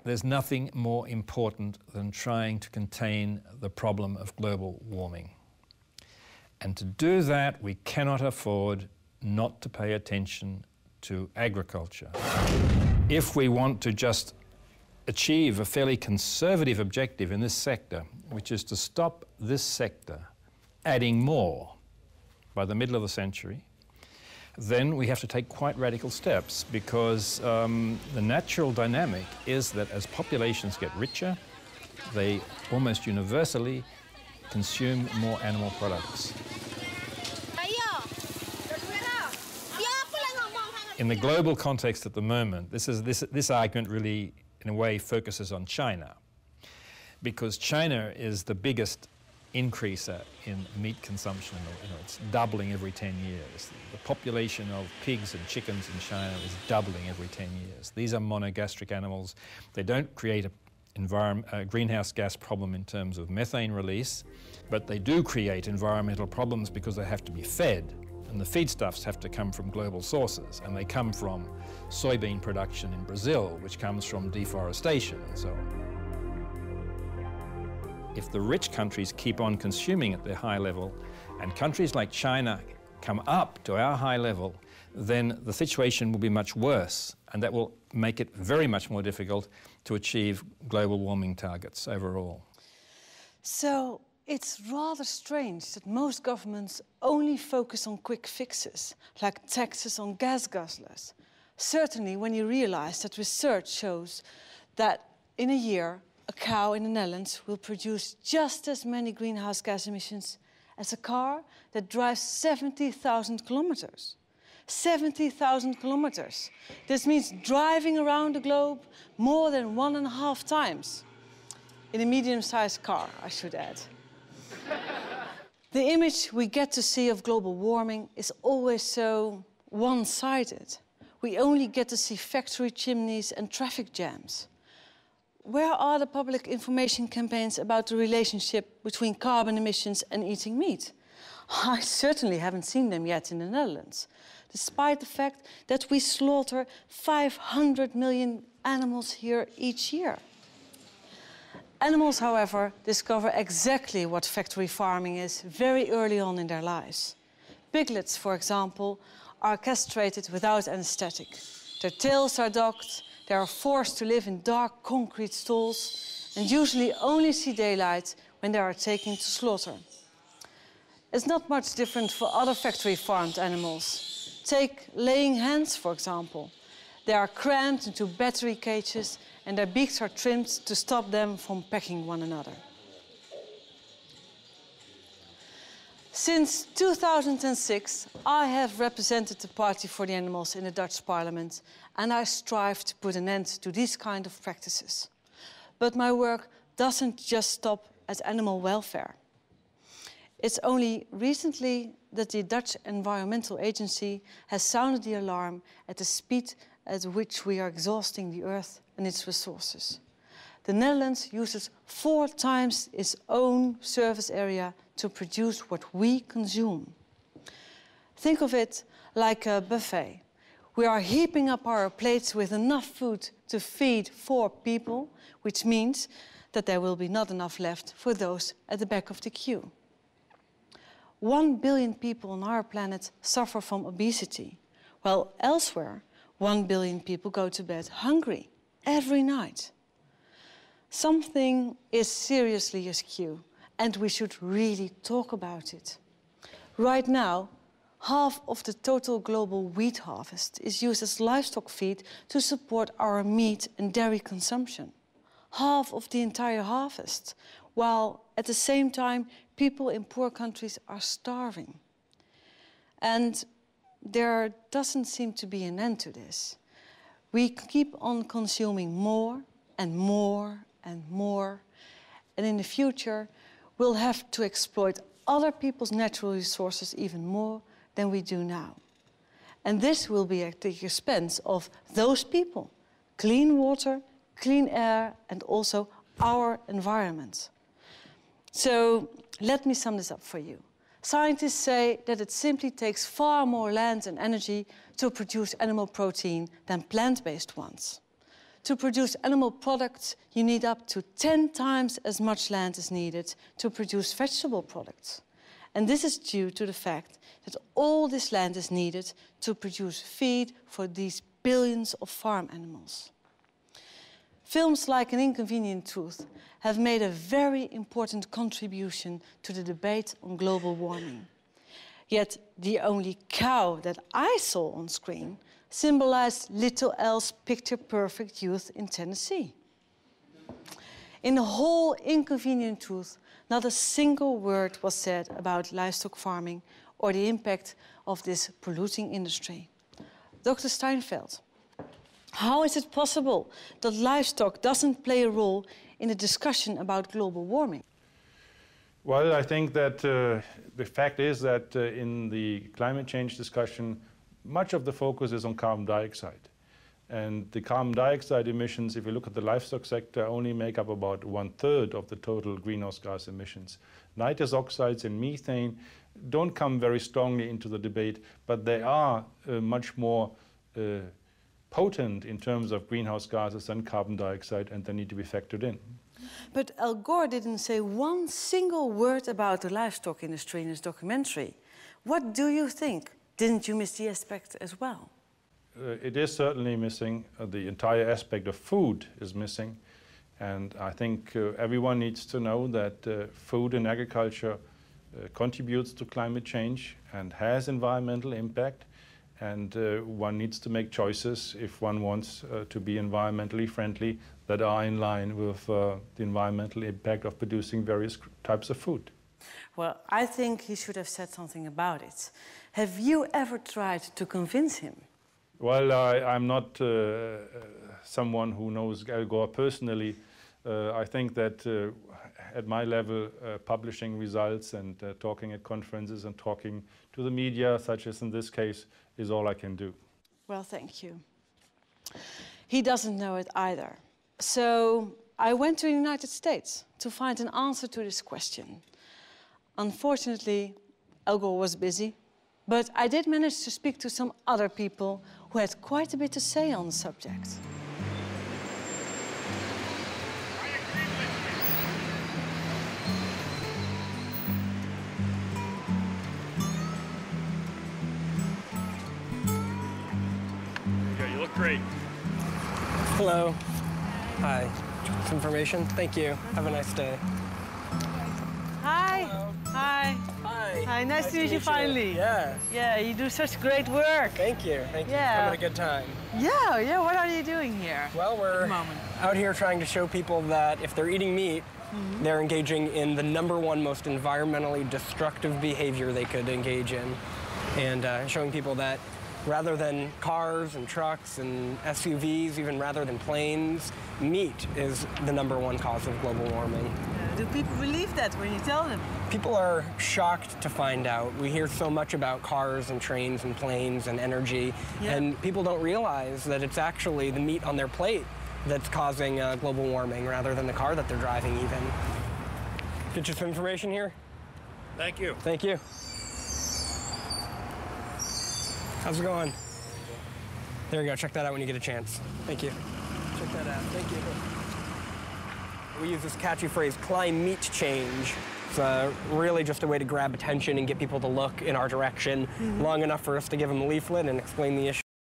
there's nothing more important than trying to contain the problem of global warming. And to do that, we cannot afford not to pay attention to agriculture. If we want to just achieve a fairly conservative objective in this sector, which is to stop this sector adding more by the middle of the century, then we have to take quite radical steps, because the natural dynamic is that as populations get richer, they almost universally consume more animal products. In the global context at the moment, this argument really, in a way, focuses on China, because China is the biggest increaser in meat consumption. It's doubling every 10 years. The population of pigs and chickens in China is doubling every 10 years. These are monogastric animals. They don't create a greenhouse gas problem in terms of methane release, but they do create environmental problems because they have to be fed. And the feedstuffs have to come from global sources, and they come from soybean production in Brazil, which comes from deforestation and so on. If the rich countries keep on consuming at their high level, and countries like China come up to our high level, then the situation will be much worse, and that will make it very much more difficult to achieve global warming targets overall. So it's rather strange that most governments only focus on quick fixes, like taxes on gas guzzlers. Certainly when you realize that research shows that in a year, a cow in the Netherlands will produce just as many greenhouse gas emissions as a car that drives 70,000 kilometers. 70,000 kilometers. This means driving around the globe more than 1.5 times. In a medium-sized car, I should add. The image we get to see of global warming is always so one-sided. We only get to see factory chimneys and traffic jams. Where are the public information campaigns about the relationship between carbon emissions and eating meat? I certainly haven't seen them yet in the Netherlands, despite the fact that we slaughter 500 million animals here each year. Animals, however, discover exactly what factory farming is very early on in their lives. Piglets, for example, are castrated without anesthetic. Their tails are docked, they are forced to live in dark concrete stalls and usually only see daylight when they are taken to slaughter. It's not much different for other factory-farmed animals. Take laying hens, for example. They are crammed into battery cages and their beaks are trimmed to stop them from pecking one another. Since 2006, I have represented the Party for the Animals in the Dutch Parliament, and I strive to put an end to these kind of practices. But my work doesn't just stop at animal welfare. It's only recently that the Dutch Environmental Agency has sounded the alarm at the speed at which we are exhausting the earth and its resources. The Netherlands uses 4 times its own surface area to produce what we consume. Think of it like a buffet. We are heaping up our plates with enough food to feed 4 people, which means that there will be not enough left for those at the back of the queue. 1 billion people on our planet suffer from obesity, while elsewhere 1 billion people go to bed hungry every night. Something is seriously askew, and we should really talk about it. Right now, half of the total global wheat harvest is used as livestock feed to support our meat and dairy consumption. Half of the entire harvest, while at the same time people in poor countries are starving. And there doesn't seem to be an end to this. We keep on consuming more and more and more, and in the future we'll have to exploit other people's natural resources even more than we do now. And this will be at the expense of those people, clean water, clean air, and also our environment. So let me sum this up for you. Scientists say that it simply takes far more land and energy to produce animal protein than plant-based ones. To produce animal products, you need up to 10 times as much land as needed to produce vegetable products. And this is due to the fact that all this land is needed to produce feed for these billions of farm animals. Films like An Inconvenient Truth have made a very important contribution to the debate on global warming. Yet the only cow that I saw on screen symbolized little else picture-perfect youth in Tennessee. In the whole Inconvenient Truth, not a single word was said about livestock farming or the impact of this polluting industry. Dr. Steinfeld, how is it possible that livestock doesn't play a role in the discussion about global warming? Well, I think that the fact is that in the climate change discussion, much of the focus is on carbon dioxide. And the carbon dioxide emissions, if you look at the livestock sector, only make up about 1/3 of the total greenhouse gas emissions. Nitrous oxides and methane don't come very strongly into the debate, but they are much more potent in terms of greenhouse gases than carbon dioxide, and they need to be factored in. But Al Gore didn't say one single word about the livestock industry in his documentary. What do you think? Didn't you miss the aspect as well? It is certainly missing. The entire aspect of food is missing. And I think everyone needs to know that food and agriculture contributes to climate change and has environmental impact. And one needs to make choices if one wants to be environmentally friendly that are in line with the environmental impact of producing various types of food. Well, I think he should have said something about it. Have you ever tried to convince him? Well, I'm not someone who knows Al Gore personally. I think that at my level, publishing results and talking at conferences and talking to the media, such as in this case, is all I can do. Well, thank you. He doesn't know it either. So I went to the United States to find an answer to this question. Unfortunately, Al Gore was busy, but I did manage to speak to some other people who had quite a bit to say on the subject. You look great. Hello. Hi. Some information? Thank you. Have a nice day. Hi. Hello. Hi. Hi. Hi, nice to meet you finally. Yeah. Yeah, you do such great work. Thank you. Thank you. Yeah. Having a good time. Yeah, what are you doing here? Well, we're out here trying to show people that if they're eating meat, they're engaging in the #1 most environmentally destructive behavior they could engage in. And showing people that rather than cars and trucks and SUVs, even rather than planes, meat is the #1 cause of global warming. Do people believe that when you tell them? People are shocked to find out. We hear so much about cars and trains and planes and energy, and people don't realize that it's actually the meat on their plate that's causing global warming rather than the car that they're driving even. Get you some information here? Thank you. Thank you. How's it going? There you go. Check that out when you get a chance. Thank you. Check that out. Thank you. We use this catchy phrase, climate change. It's really just a way to grab attention and get people to look in our direction long enough for us to give them a leaflet and explain the issue.